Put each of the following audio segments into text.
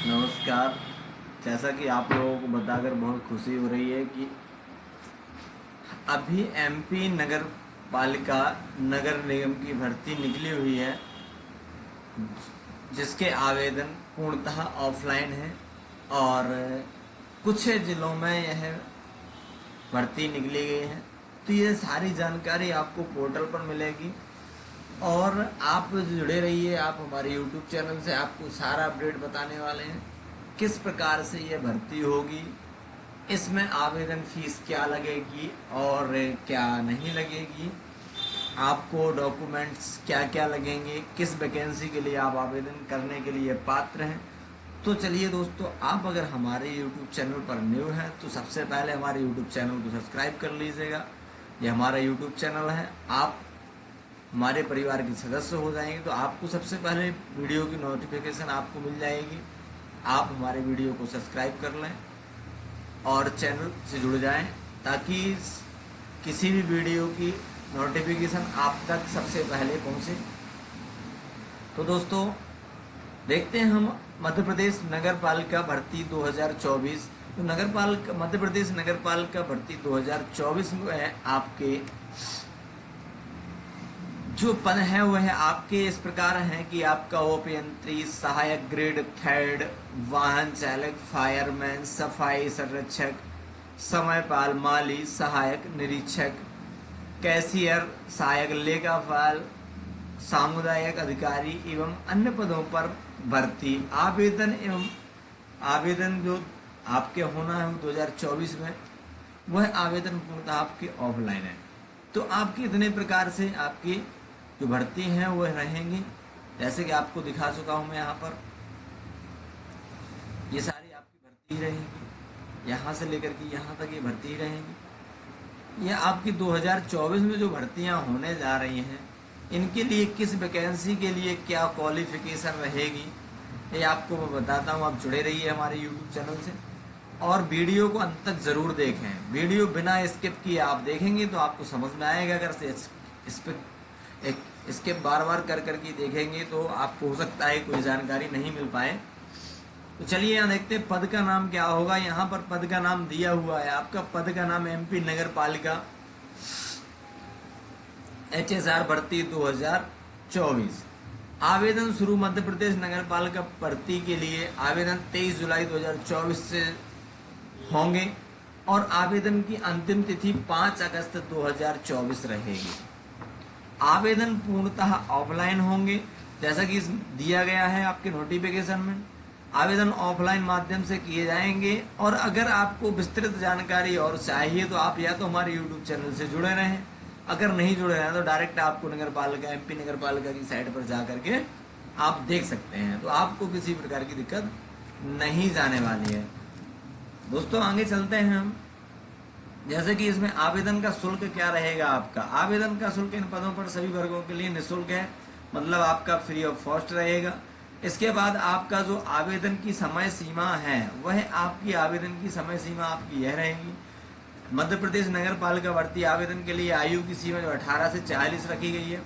नमस्कार। जैसा कि आप लोगों को बताकर बहुत खुशी हो रही है कि अभी एमपी नगर पालिका नगर निगम की भर्ती निकली हुई है, जिसके आवेदन पूर्णतः ऑफलाइन है और कुछ ज़िलों में यह भर्ती निकली गई है। तो ये सारी जानकारी आपको पोर्टल पर मिलेगी और आप जुड़े रहिए। आप हमारे यूट्यूब चैनल से आपको सारा अपडेट बताने वाले हैं, किस प्रकार से ये भर्ती होगी, इसमें आवेदन फीस क्या लगेगी और क्या नहीं लगेगी, आपको डॉक्यूमेंट्स क्या क्या लगेंगे, किस वैकेंसी के लिए आप आवेदन करने के लिए पात्र हैं। तो चलिए दोस्तों, आप अगर हमारे यूट्यूब चैनल पर न्यू हैं तो सबसे पहले हमारे यूट्यूब चैनल को सब्सक्राइब कर लीजिएगा। ये हमारा यूट्यूब चैनल है, आप हमारे परिवार के सदस्य हो जाएंगे तो आपको सबसे पहले वीडियो की नोटिफिकेशन आपको मिल जाएगी। आप हमारे वीडियो को सब्सक्राइब कर लें और चैनल से जुड़ जाएं ताकि किसी भी वीडियो की नोटिफिकेशन आप तक सबसे पहले पहुंचे। तो दोस्तों, देखते हैं हम मध्य प्रदेश नगर पालिका भर्ती 2024। तो मध्य प्रदेश नगर पालिका भर्ती 2024 में आपके जो पद है वह आपके इस प्रकार हैं कि आपका अभियंत्री, सहायक ग्रेड 3, वाहन चालक, फायरमैन, सफाई संरक्षक, समयपाल, माली, सहायक निरीक्षक, कैशियर, सहायक लेखापाल, सामुदायिक अधिकारी एवं अन्य पदों पर भर्ती। आवेदन जो आपके होना है 2024 में, वह आवेदन पूर्णतः आपके ऑफलाइन है। तो आपकी इतने प्रकार से आपकी जो भर्ती हैं वह रहेंगी, जैसे कि आपको दिखा चुका हूं मैं यहाँ पर। ये सारी आपकी भर्ती रहेंगी, यहाँ से लेकर के यहाँ तक ये भर्ती रहेंगी। यह आपकी 2024 में जो भर्तियां होने जा रही हैं, इनके लिए किस वैकेंसी के लिए क्या क्वालिफिकेशन रहेगी, ये आपको मैं बताता हूँ। आप जुड़े रहिए हमारे यूट्यूब चैनल से और वीडियो को अंत तक जरूर देखें। वीडियो बिना स्किप किए आप देखेंगे तो आपको समझ में आएगा। अगर इस पे एक स्किप बार बार कर करके देखेंगे तो आपको हो सकता है कोई जानकारी नहीं मिल पाए। तो चलिए यहाँ देखते हैं पद का नाम क्या होगा। यहाँ पर पद का नाम दिया हुआ है, आपका पद का नाम एमपी नगर पालिका HSR भर्ती 2024। आवेदन शुरू मध्य प्रदेश नगर पालिका भर्ती के लिए आवेदन 23 जुलाई 2024 से होंगे और आवेदन की अंतिम तिथि 5 अगस्त 2024 रहेगी। आवेदन पूर्णतः ऑफलाइन होंगे, जैसा कि दिया गया है आपके नोटिफिकेशन में। आवेदन ऑफलाइन माध्यम से किए जाएंगे और अगर आपको विस्तृत जानकारी और चाहिए तो आप या तो हमारे यूट्यूब चैनल से जुड़े रहें, अगर नहीं जुड़े हैं तो डायरेक्ट आपको नगर पालिका एमपी नगर पालिका की साइट पर जा करके आप देख सकते हैं। तो आपको किसी प्रकार की दिक्कत नहीं जाने वाली है। दोस्तों आगे चलते हैं हम। जैसे कि इसमें आवेदन का शुल्क क्या रहेगा आपका। आवेदन का शुल्क इन पदों पर सभी वर्गों के लिए निःशुल्क है, मतलब आपका फ्री ऑफ कॉस्ट रहेगा। इसके बाद आपका जो आवेदन की समय सीमा है, वह आपकी आवेदन की समय सीमा आपकी यह रहेगी। मध्य प्रदेश नगर पालिका भर्ती आवेदन के लिए आयु की सीमा जो 18 से 40 रखी गई है,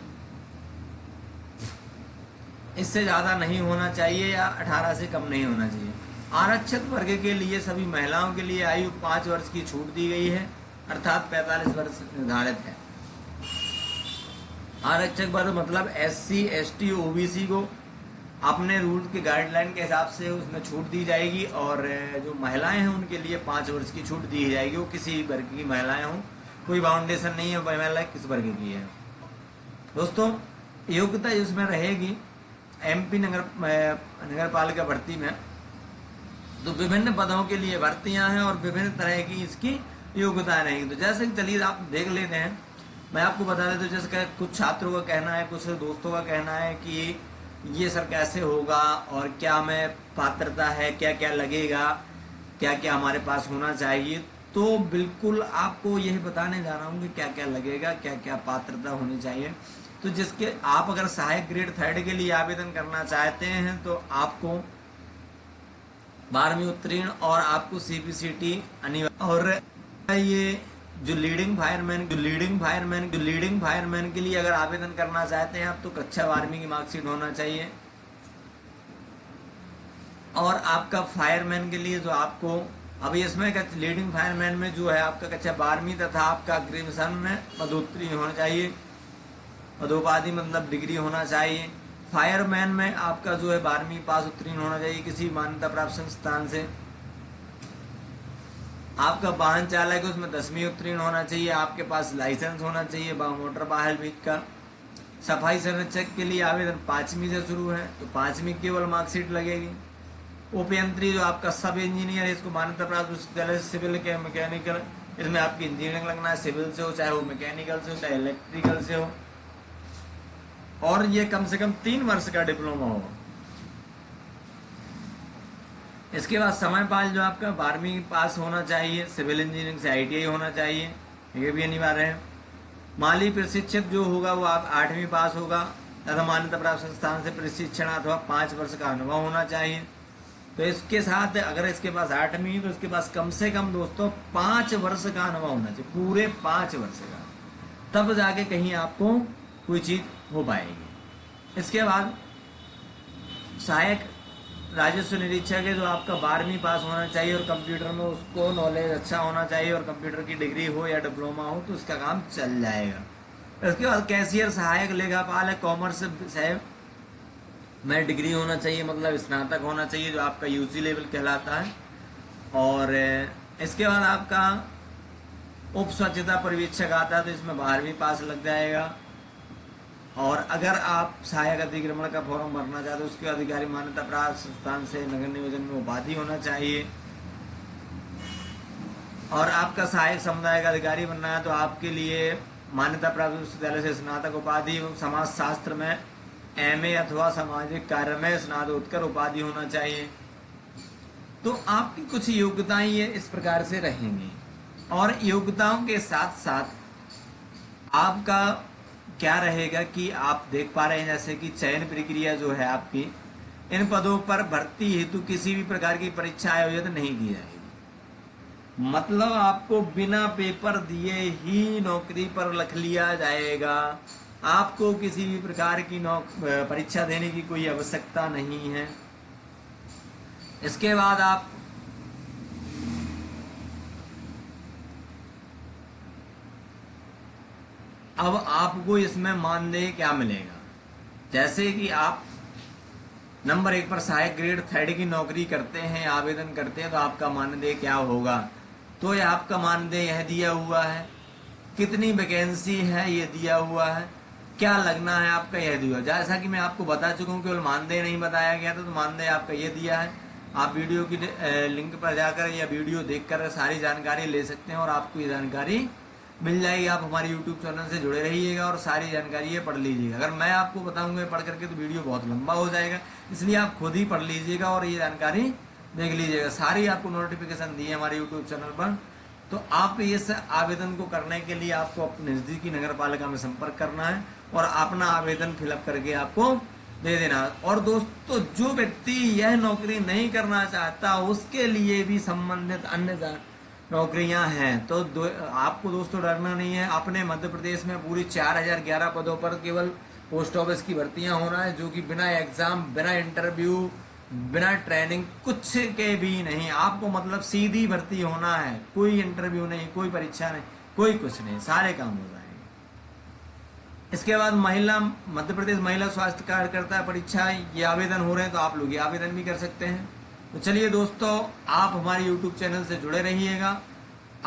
इससे ज्यादा नहीं होना चाहिए या 18 से कम नहीं होना चाहिए। आरक्षित वर्ग के लिए सभी महिलाओं के लिए आयु 5 वर्ष की छूट दी गई है, अर्थात 45 वर्ष निर्धारित है। आरक्षक वर्ग मतलब SC ST OBC को अपने रूल के गाइडलाइन के हिसाब से उसमें छूट दी जाएगी और जो महिलाएं हैं उनके लिए 5 वर्ष की छूट दी जाएगी। वो किसी वर्ग की महिलाएं हों, कोई बाउंडेशन नहीं है महिला किस वर्ग की है। दोस्तों योग्यता इसमें रहेगी एमपी नगर पालिका भर्ती में, तो विभिन्न पदों के लिए भर्तियां हैं और विभिन्न तरह की इसकी योग्यताएं रहेंगी। तो जैसे कि चलिए आप देख लेते हैं, मैं आपको बता देता हूँ। जैसे कुछ छात्रों का कहना है, कुछ दोस्तों का कहना है कि ये सर कैसे होगा और क्या मैं पात्रता है, क्या क्या लगेगा, क्या क्या हमारे पास होना चाहिए। तो बिल्कुल आपको यही बताने जा रहा हूँ कि क्या क्या लगेगा, क्या क्या पात्रता होनी चाहिए। तो जिसके आप अगर सहायक ग्रेड 3 के लिए आवेदन करना चाहते हैं तो आपको 12वीं उत्तीर्ण और आपको CPCT अनिवार्य। और ये जो लीडिंग फायरमैन के लिए अगर आवेदन करना चाहते हैं आप तो कक्षा 12वीं की मार्कशीट होना चाहिए और आपका फायरमैन के लिए जो आपको अभी इसमें लीडिंग फायरमैन में जो है आपका कक्षा 12वीं तथा आपका ग्रेजुएशन में पदोत्तरी होना चाहिए, पदोपाधि मतलब डिग्री होना चाहिए। फायरमैन में आपका जो है 12वीं पास उत्तीर्ण होना चाहिए किसी मान्यता प्राप्त संस्थान से। आपका वाहन चालक है उसमें 10वीं उत्तीर्ण होना चाहिए, आपके पास लाइसेंस होना चाहिए मोटर वाहन बीज का। सफाई संरक्षक के लिए आवेदन 5वीं से शुरू है, तो 5वीं केवल मार्कशीट लगेगी। उपयंत्री जो आपका सब इंजीनियर है, इसको मान्यता प्राप्त विश्वविद्यालय सिविल के मैकेनिकल, इसमें आपकी इंजीनियरिंग लगना है, सिविल से हो चाहे वो मैकेनिकल से हो चाहे इलेक्ट्रिकल से हो, और ये कम से कम 3 वर्ष का डिप्लोमा हो। इसके बाद समयपाल जो आपका 12वीं पास होना चाहिए, सिविल इंजीनियरिंग से ITI होना चाहिए, ये भी अनिवार्य है। माली प्रशिक्षक जो होगा वो आप 8वीं पास होगा तथा मान्यता प्राप्त संस्थान से प्रशिक्षण अथवा 5 वर्ष का अनुभव होना चाहिए। तो इसके साथ अगर इसके पास 8वीं तो इसके पास कम से कम दोस्तों 5 वर्ष का अनुभव होना चाहिए, पूरे 5 वर्ष का, तब जाके कहीं आपको कोई चीज हो पाएगी। इसके बाद सहायक राजस्व निरीक्षक है जो आपका 12वीं पास होना चाहिए और कंप्यूटर में उसको नॉलेज अच्छा होना चाहिए और कंप्यूटर की डिग्री हो या डिप्लोमा हो तो उसका काम चल जाएगा। इसके बाद कैशियर सहायक लेखापाल है, कॉमर्स साहब में डिग्री होना चाहिए मतलब स्नातक होना चाहिए जो आपका UG लेवल कहलाता है। और इसके बाद आपका उप स्वच्छता पर्यवेक्षक आता है तो इसमें 12वीं पास लग जाएगा। और अगर आप सहायक अतिक्रमण का फॉर्म भरना चाहते हो उसके अधिकारी मान्यता प्राप्त संस्थान से नगर नियोजन में उपाधि होना चाहिए। और आपका सहायक समुदाय का अधिकारी बनना है तो आपके लिए मान्यता प्राप्त विश्वविद्यालय से स्नातक उपाधि, समाज शास्त्र में MA अथवा सामाजिक कार्य में स्नातकोत्तर उपाधि होना चाहिए। तो आपकी कुछ योग्यताएं ये इस प्रकार से रहेंगी। और योग्यताओं के साथ साथ आपका क्या रहेगा कि आप देख पा रहे हैं जैसे कि चयन प्रक्रिया जो है आपकी, इन पदों पर भर्ती हेतु किसी भी प्रकार की परीक्षा आयोजित नहीं की जाएगी। मतलब आपको बिना पेपर दिए ही नौकरी पर रख लिया जाएगा। आपको किसी भी प्रकार की परीक्षा देने की कोई आवश्यकता नहीं है। इसके बाद आप अब आपको इसमें मानदेय क्या मिलेगा, जैसे कि आप नंबर 1 पर सहायक ग्रेड 3 की नौकरी करते हैं, आवेदन करते हैं तो आपका मानदेय क्या होगा। तो ये आपका मानदेय यह दिया हुआ है, कितनी वैकेंसी है ये दिया हुआ है, क्या लगना है आपका यह दिया। जैसा कि मैं आपको बता चुका हूँ केवल मानदेय नहीं बताया गया था, तो मानदेय आपका ये दिया है। आप वीडियो की लिंक पर जाकर या वीडियो देखकर सारी जानकारी ले सकते हैं और आपको ये जानकारी मिल जाएगी। आप हमारे YouTube चैनल से जुड़े रहिएगा और सारी जानकारी ये पढ़ लीजिएगा। अगर मैं आपको बताऊंगा पढ़ करके तो वीडियो बहुत लंबा हो जाएगा, इसलिए आप खुद ही पढ़ लीजिएगा और ये जानकारी देख लीजिएगा। सारी आपको नोटिफिकेशन दी है हमारे YouTube चैनल पर। तो आप इस आवेदन को करने के लिए आपको अपने नज़दीकी नगर पालिका में संपर्क करना है और अपना आवेदन फिलअप करके आपको दे देना। और दोस्तों जो व्यक्ति यह नौकरी नहीं करना चाहता उसके लिए भी संबंधित अन्य नौकरियां हैं। तो आपको दोस्तों डरना नहीं है। अपने मध्य प्रदेश में पूरी 4011 पदों पर केवल पोस्ट ऑफिस की भर्तियां होना है, जो कि बिना एग्जाम, बिना इंटरव्यू, बिना ट्रेनिंग कुछ के भी नहीं। आपको मतलब सीधी भर्ती होना है, कोई इंटरव्यू नहीं, कोई परीक्षा नहीं, कोई कुछ नहीं, सारे काम हो जाएंगे। इसके बाद महिला मध्य प्रदेश महिला स्वास्थ्य कार्यकर्ता परीक्षा ये आवेदन हो रहे हैं, तो आप लोग ये आवेदन भी कर सकते हैं। तो चलिए दोस्तों, आप हमारे YouTube चैनल से जुड़े रहिएगा,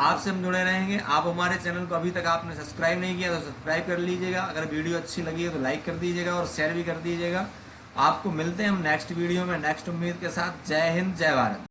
आपसे हम जुड़े रहेंगे। आप हमारे चैनल को अभी तक आपने सब्सक्राइब नहीं किया तो सब्सक्राइब कर लीजिएगा। अगर वीडियो अच्छी लगी है तो लाइक कर दीजिएगा और शेयर भी कर दीजिएगा। आपको मिलते हैं हम नेक्स्ट वीडियो में नेक्स्ट उम्मीद के साथ। जय हिंद, जय भारत।